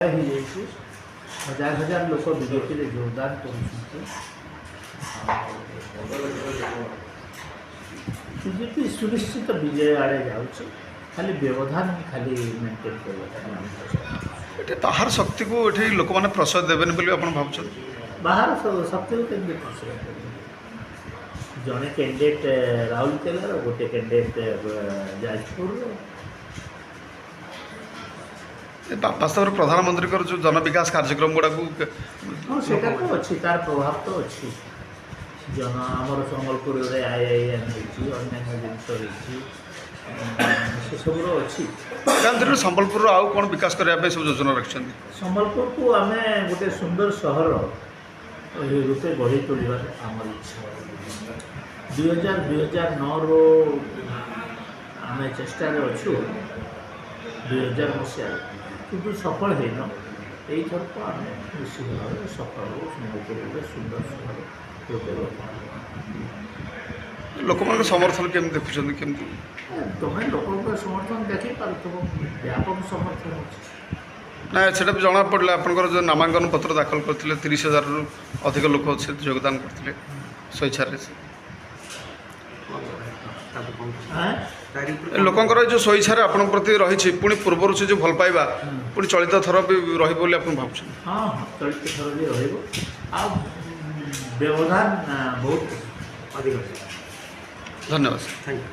हजार हजार लोक बीजेपी योगदान बीजेपी सुनिश्चित विजय आड़े जाऊँ खाली व्यवधान खाली मेंटेन कर ताहार शक्ति को ये लोक मैंने प्रश्रय देवेनि बोली आप भावुं बाहर शक्ति को केमती प्रश्रय जड़े कैंडिडेट राउरकेला गोटे कैंडिडेट जाजपुर वास्तव में प्रधानमंत्री जो जन विकास कार्यक्रम गुड़ा हाँ से तो अच्छी तार प्रभाव तो अच्छी जन आमर संबलपुर IIM अन्य जिन सब अच्छी संबलपुर आउ कौन विकास करने सब योजना रखिंट संबलपुर को आम गोटे सुंदर सहर रूपे गढ़ी तोड़ार आमर इच्छा 2009 रो आम चेष्टा अच्छु 2000 मसीह किंतु सफल होना यही थर को आम निश्चित भाव सफल संबलपुर सुंदर सहर रूपे लोक समर्थन केमी देखुं केमती तुम्हें लोक समर्थन देखी पार्थ व्यापक समर्थन अच्छे ना से जना पड़ा आपंकर जो नामांकन पत्र दाखल करते 30,000 रु अधिक लोक योगदान करते स्वेच्छा लोकंर जो स्वेच्छा आपण प्रति रही पुणी पूर्वर से जो भल पाइबा पुणी चलित थर भी रही भावुँ हाँ चलित थर भी व्यवधान बहुत अधिक धन्यवाद। Thank you.